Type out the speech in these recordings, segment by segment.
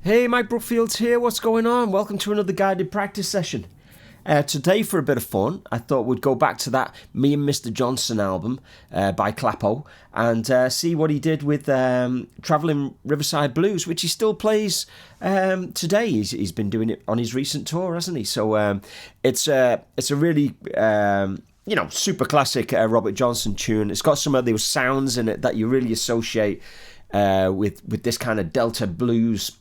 Hey, Mike Brookfield here. What's going on? Welcome to another guided practice session. Today, for a bit of fun, I thought we'd go back to that Me and Mr. Johnson album by Clapton and see what he did with Traveling Riverside Blues, which he still plays today. He's been doing it on his recent tour, hasn't he? So it's a really super classic Robert Johnson tune. It's got some of those sounds in it that you really associate with this kind of Delta blues.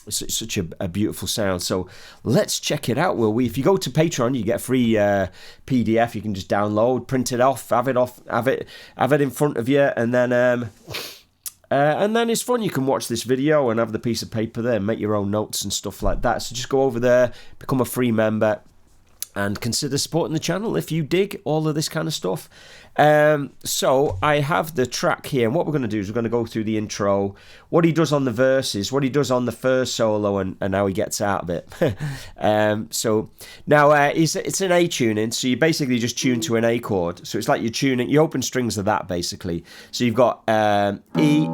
It's such a beautiful sound. So let's check it out, will we? If you go to Patreon, you get a free PDF. You can just download, print it off, have it in front of you, and then it's fun. You can watch this video and have the piece of paper there, and make your own notes and stuff like that. So just go over there, become a free member, and consider supporting the channel if you dig all of this kind of stuff. So I have the track here, and what we're going to do is we're going to go through the intro, what he does on the verses, what he does on the first solo, and how he gets out of it. So now it's an A tuning, so you basically just tune to an A chord. So it's like you're tuning, you open strings of that basically. So you've got E,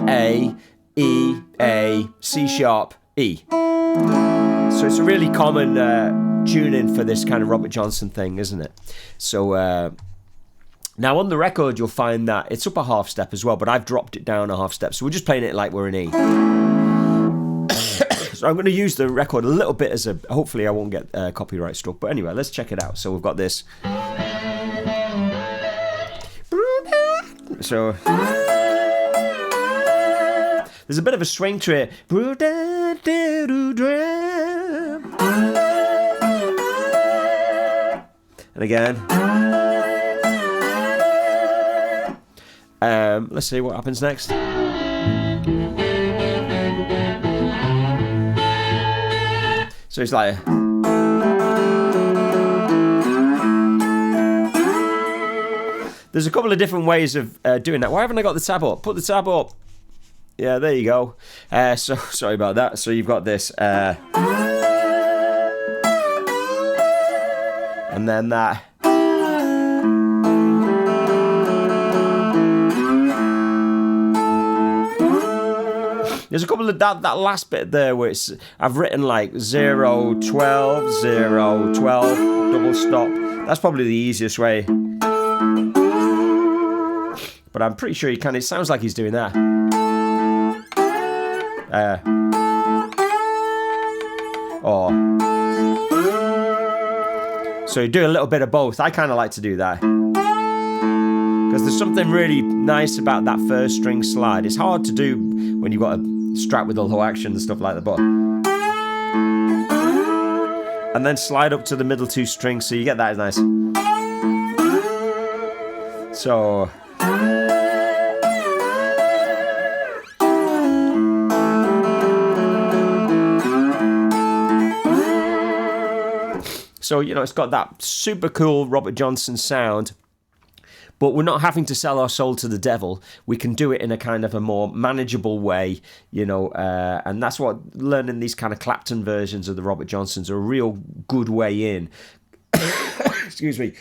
A, C sharp, E. So it's a really common tuning for this kind of Robert Johnson thing, isn't it? So now on the record you'll find that it's up a half step as well, but I've dropped it down a half step, so we're just playing it like we're in E. So I'm going to use the record a little bit as a, hopefully I won't get copyright struck, but anyway, let's check it out. So we've got this, so there's a bit of a swing to it. And again, let's see what happens next. So it's like, there's a couple of different ways of doing that. Why haven't I got the tab up? Put the tab up. Yeah, there you go. So sorry about that. So you've got this, and then that. There's a couple of that last bit there where it's, I've written like 0, 12, 0, 12, double stop. That's probably the easiest way. But I'm pretty sure he can. It sounds like he's doing that. So you do a little bit of both. I kind of like to do that because there's something really nice about that first string slide. It's hard to do when you've got a Strat with a low action and stuff like that, but and then slide up to the middle two strings, so you get that nice. So it's got that super cool Robert Johnson sound, but we're not having to sell our soul to the devil. We can do it in a kind of a more manageable way, and that's what learning these kind of Clapton versions of the Robert Johnsons are a real good way in. Excuse me.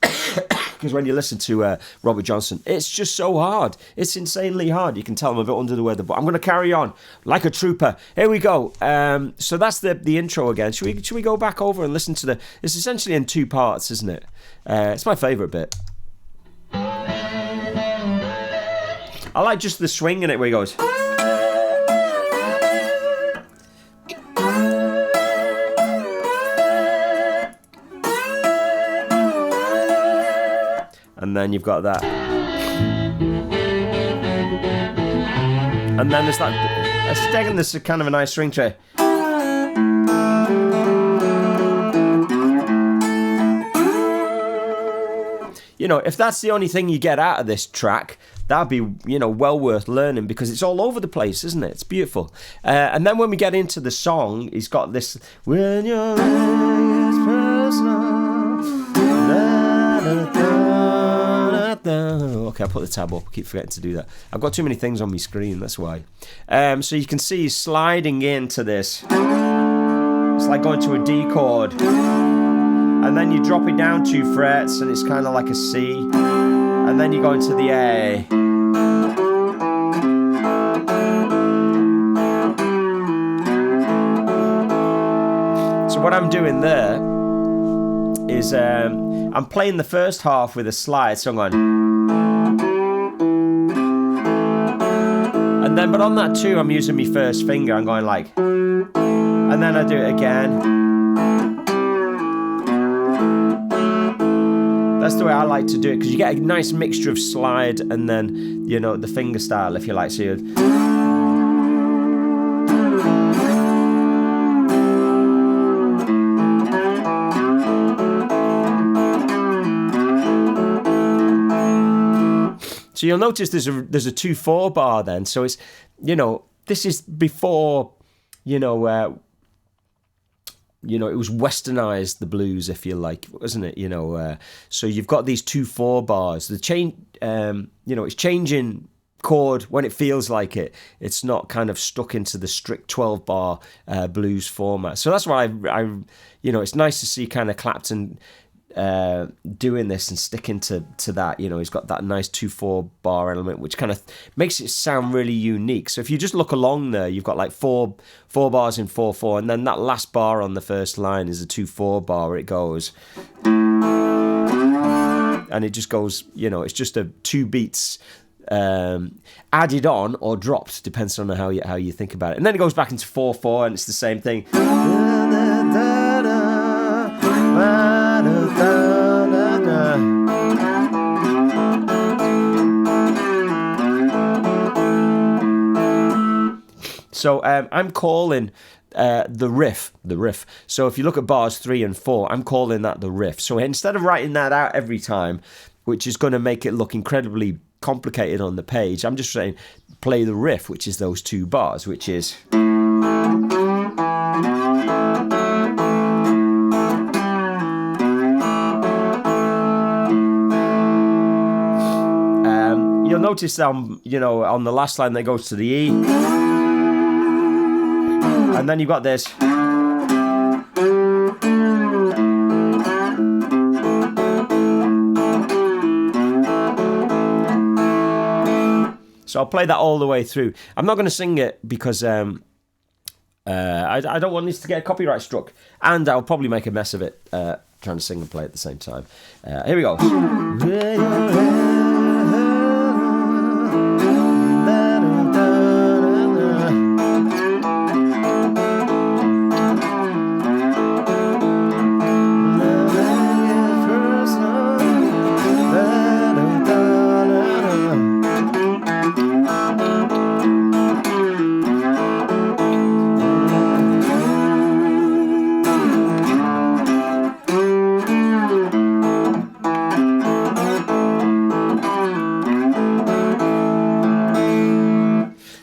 Because when you listen to Robert Johnson, it's just so hard. It's insanely hard. You can tell I'm a bit under the weather, but I'm going to carry on like a trooper. Here we go. So that's the intro again. Should we go back over and listen to it's essentially in two parts, isn't it? It's my favourite bit. I like just the swing in it where he goes. And then you've got that. And then there's that, there's kind of a nice string to it. If that's the only thing you get out of this track, that'd be, well worth learning because it's all over the place, isn't it? It's beautiful. And then when we get into the song, he's got this, when you're okay, I'll put the tab up. I keep forgetting to do that. I've got too many things on my screen, that's why. So you can see he's sliding into this. It's like going to a D chord. And then you drop it down 2 frets and it's kind of like a C. And then you go into the A. what I'm doing there is I'm playing the first half with a slide, so I'm going, and then but on that 2 I'm using my first finger. I'm going like, and then I do it again. That's the way I like to do it, because you get a nice mixture of slide and then, you know, the finger style, if you like. So you. So you'll notice there's a 2/4 bar then. So it's, you know, this is before, you know, it was westernized, the blues, if you like, wasn't it? You know, so you've got these 2/4 bars. The change, you know, it's changing chord when it feels like it. It's not kind of stuck into the strict 12 bar blues format. So that's why I, you know, it's nice to see kind of Clapton doing this and sticking to that. You know, he's got that nice 2/4 bar element, which kind of makes it sound really unique. So if you just look along there, you've got like four bars in 4/4, and then that last bar on the first line is a 2/4 bar where it goes, and it just goes, you know, it's just a 2 beats added on or dropped, depends on how you think about it. And then it goes back into 4/4, and it's the same thing. So I'm calling the riff. So if you look at bars 3 and 4, I'm calling that the riff. So instead of writing that out every time, which is going to make it look incredibly complicated on the page, I'm just saying play the riff, which is those 2 bars, which is. You'll notice you know, on the last line that goes to the E, and then you've got this. So I'll play that all the way through. I'm not going to sing it because I don't want this to get copyright struck, and I'll probably make a mess of it trying to sing and play at the same time. Here we go.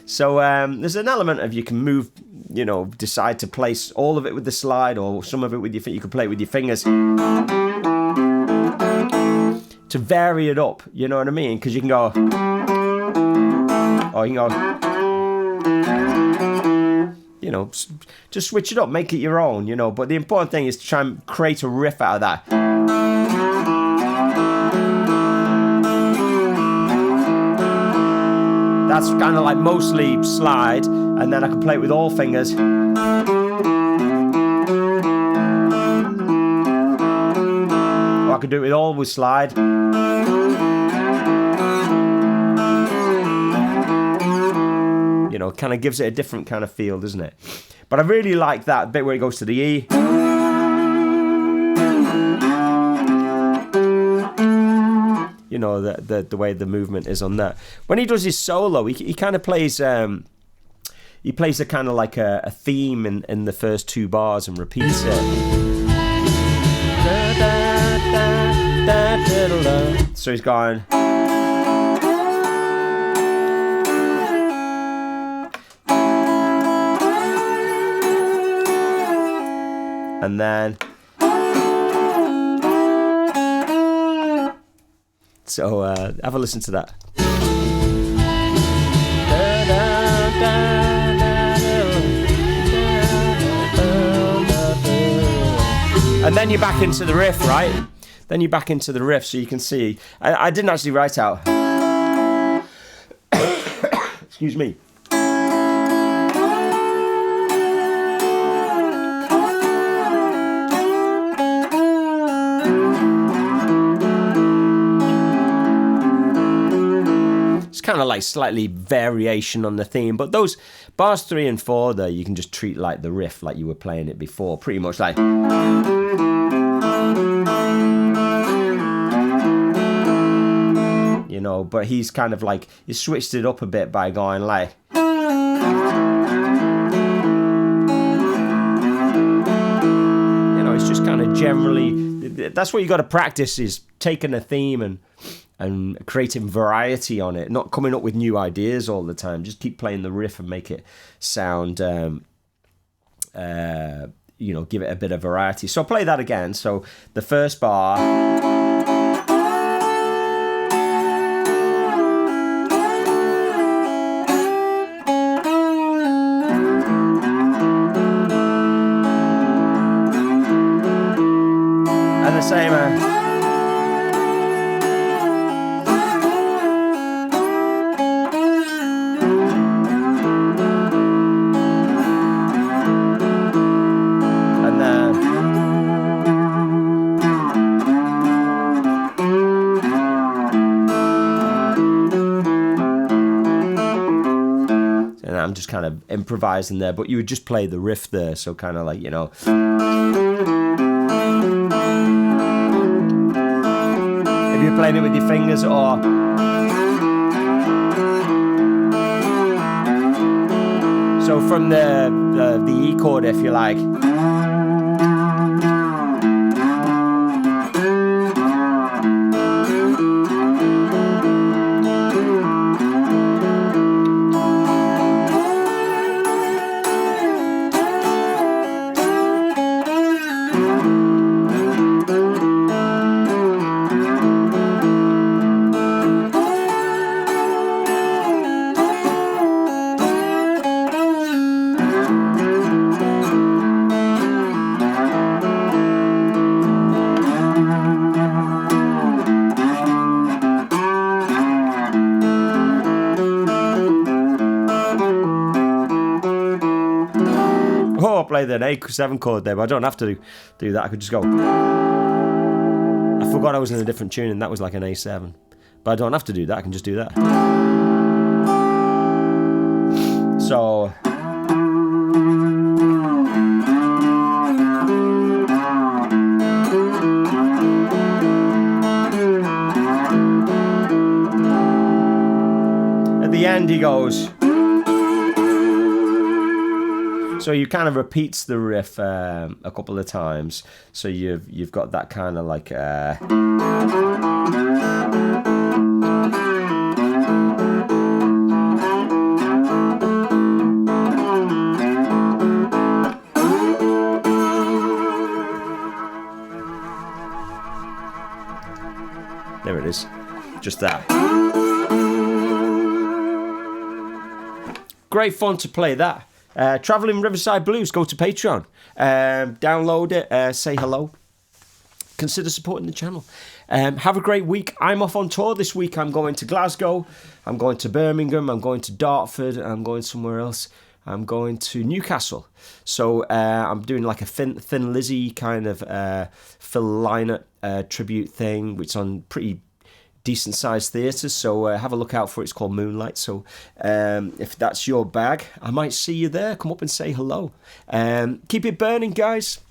So there's an element of you can move, you know, decide to place all of it with the slide or some of it with your feet. You can play it with your fingers to vary it up, you know what I mean? Because you can go, or you can go, you know, just switch it up, make it your own, you know. But the important thing is to try and create a riff out of that. That's kind of like mostly slide, and then I can play it with all fingers. Or I can do it with all with slide. You know, kind of gives it a different kind of feel, doesn't it? But I really like that bit where it goes to the E. You know, the way the movement is on that. When he does his solo, he kind of plays he plays a kind of like a theme in the first 2 bars and repeats it. So he's going. And then. So have a listen to that. And then you're back into the riff, right? Then you're back into the riff, so you can see. I didn't actually write out. Excuse me. like slightly variation on the theme, but those bars 3 and 4 there, you can just treat like the riff, like you were playing it before, pretty much like. You know, but he's kind of like, he switched it up a bit by going like. You know, it's just kind of generally, that's what you got to practice, is taking a theme and creating variety on it, not coming up with new ideas all the time. Just keep playing the riff and make it sound, you know, give it a bit of variety. So I'll play that again. So the first bar. And the same. I'm just kind of improvising there, but you would just play the riff there, so kind of like, you know. If you're playing it with your fingers, or so from the E chord, if you like. Oh, I'll play the A7 chord there, but I don't have to do that. I could just go. I forgot I was in a different tune, and that was like an A7. But I don't have to do that. I can just do that. So. At the end, he goes. So you kind of repeats the riff a couple of times. So you've got that kind of like. There it is. Just that. Great fun to play that. Traveling Riverside Blues, go to Patreon, download it, say hello, consider supporting the channel. Have a great week. I'm off on tour this week. I'm going to Glasgow, I'm going to Birmingham, I'm going to Dartford, I'm going somewhere else. I'm going to Newcastle. So I'm doing like a Thin Lizzy kind of Phil Lynott tribute thing, which is on pretty decent sized theatres, so have a look out for it. It's called Moonlight. So if that's your bag, I might see you there. Come up and say hello. Keep it burning, guys.